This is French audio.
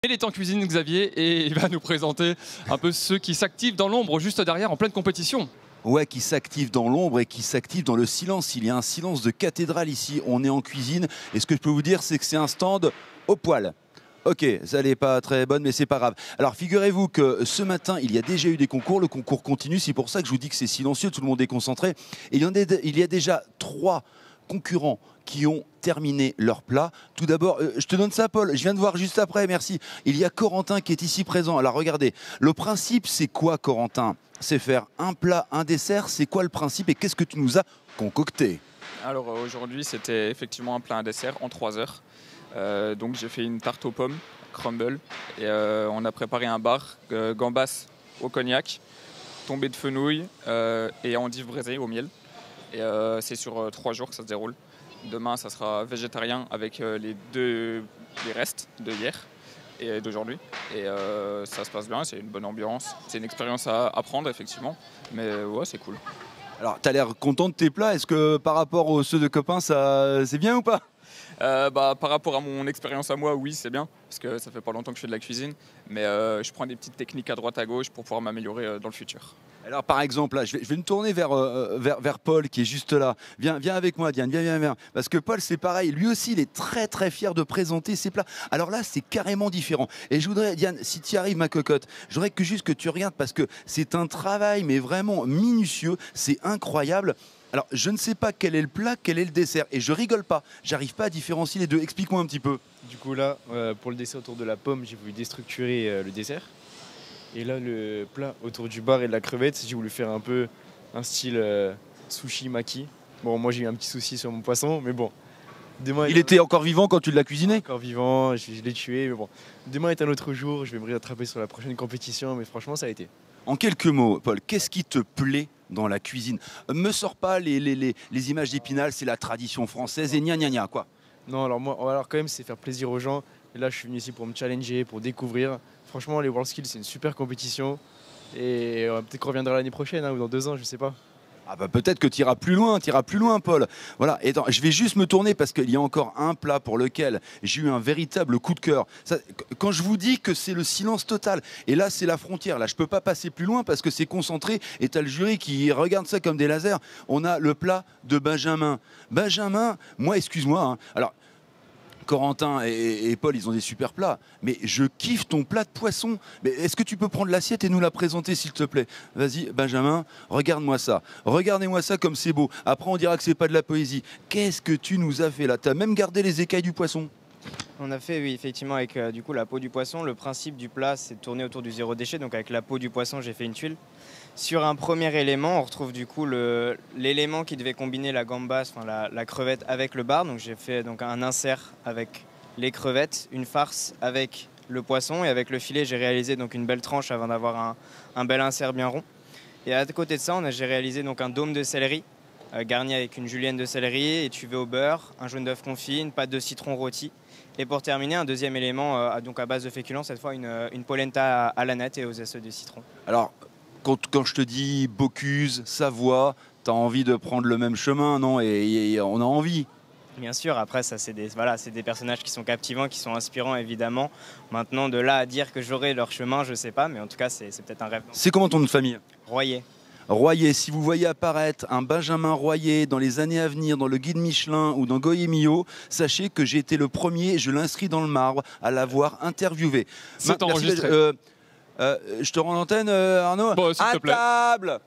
Il est en cuisine, Xavier, et il va nous présenter un peu ceux qui s'activent dans l'ombre juste derrière en pleine compétition. Ouais, qui s'active dans l'ombre et qui s'active dans le silence. Il y a un silence de cathédrale ici. On est en cuisine et ce que je peux vous dire, c'est que c'est un stand au poil. Ok, ça n'est pas très bonne, mais c'est pas grave. Alors figurez-vous que ce matin, il y a déjà eu des concours. Le concours continue, c'est pour ça que je vous dis que c'est silencieux, tout le monde est concentré. Et il y a déjà 3 concurrents qui ont terminé leur plat. Tout d'abord, je te donne ça, Paul, je viens de voir juste après, merci. Il y a Corentin qui est ici présent. Alors regardez, le principe, c'est quoi, Corentin? C'est faire un plat, un dessert. C'est quoi le principe et qu'est-ce que tu nous as concocté? Alors aujourd'hui, c'était effectivement un plat, un dessert en 3 heures. Donc j'ai fait une tarte aux pommes, crumble, et on a préparé un bar, gambas au cognac, tombé de fenouil et endives braisées au miel. Et c'est sur 3 jours que ça se déroule. Demain, ça sera végétarien avec les restes de hier et d'aujourd'hui. Et ça se passe bien, c'est une bonne ambiance. C'est une expérience à apprendre, effectivement. Mais ouais, c'est cool. Alors, tu as l'air content de tes plats. Est-ce que par rapport aux ceux de copains, ça c'est bien ou pas? Par rapport à mon expérience à moi, oui, c'est bien. Parce que ça fait pas longtemps que je fais de la cuisine. Mais je prends des petites techniques à droite à gauche pour pouvoir m'améliorer dans le futur. Alors par exemple, là, je vais me tourner vers Paul qui est juste là. Viens avec moi, Diane, viens. Parce que Paul, c'est pareil, lui aussi, il est très fier de présenter ses plats. Alors là, c'est carrément différent. Et je voudrais, Diane, si tu y arrives, ma cocotte, je voudrais juste que tu regardes parce que c'est un travail, mais vraiment minutieux, c'est incroyable. Alors, je ne sais pas quel est le plat, quel est le dessert. Et je rigole pas, j'arrive pas à différencier les deux. Explique-moi un petit peu. Du coup là, pour le dessert autour de la pomme, j'ai voulu déstructurer le dessert. Et là, le plat autour du bar et de la crevette, j'ai voulu faire un peu un style sushi maki. Bon, moi j'ai eu un petit souci sur mon poisson, mais bon. Il était encore vivant quand tu l'as cuisiné? Encore vivant, je l'ai tué, mais bon. Demain est un autre jour, je vais me rattraper sur la prochaine compétition, mais franchement ça a été. En quelques mots, Paul, qu'est-ce qui te plaît dans la cuisine? Me sors pas les images d'Épinal, c'est la tradition française et gna quoi. Non, alors moi, alors quand même, c'est faire plaisir aux gens. Et là, je suis venu ici pour me challenger, pour découvrir. Franchement, les WorldSkills, c'est une super compétition. Et peut-être qu'on reviendra l'année prochaine hein, ou dans 2 ans, je sais pas. Ah bah peut-être que tu iras plus loin, Paul. Voilà, et attends, je vais juste me tourner parce qu'il y a encore un plat pour lequel j'ai eu un véritable coup de cœur. Quand je vous dis que c'est le silence total, et là c'est la frontière, là je peux pas passer plus loin parce que c'est concentré et tu as le jury qui regarde ça comme des lasers. On a le plat de Benjamin. Benjamin, moi excuse-moi, hein, alors Corentin et Paul, ils ont des super plats. Mais je kiffe ton plat de poisson. Mais est-ce que tu peux prendre l'assiette et nous la présenter, s'il te plaît? Vas-y, Benjamin, regarde-moi ça. Regardez-moi ça comme c'est beau. Après, on dira que c'est pas de la poésie. Qu'est-ce que tu nous as fait là? T'as même gardé les écailles du poisson? On a fait, oui, effectivement, avec du coup la peau du poisson. Le principe du plat, c'est de tourner autour du zéro déchet. Donc avec la peau du poisson, j'ai fait une tuile. Sur un premier élément, on retrouve du coup l'élément qui devait combiner la gambas, enfin la crevette avec le bar. Donc j'ai fait donc un insert avec les crevettes, une farce avec le poisson et avec le filet, j'ai réalisé donc une belle tranche avant d'avoir un bel insert bien rond. Et à côté de ça, j'ai réalisé donc un dôme de céleri garni avec une julienne de céleri étuvée au beurre, un jaune d'œuf confit, une pâte de citron rôti. Et pour terminer, un deuxième élément donc à base de féculents, cette fois une polenta à la nette et aux zestes de citron. Alors, quand je te dis Bocuse, Savoie, tu as envie de prendre le même chemin, non? Et on a envie. Bien sûr, après ça c'est des personnages qui sont captivants, qui sont inspirants évidemment. Maintenant de là à dire que j'aurai leur chemin, je sais pas, mais en tout cas c'est peut-être un rêve. C'est comment ton nom de famille? Royer. Royer, si vous voyez apparaître un Benjamin Royer dans les années à venir dans le guide Michelin ou dans Goyemio, sachez que j'ai été le premier, je l'inscris dans le marbre, à l'avoir interviewé. C'est enregistré. Je te rends l'antenne, Arnaud? Bon, s'il te plaît. À table!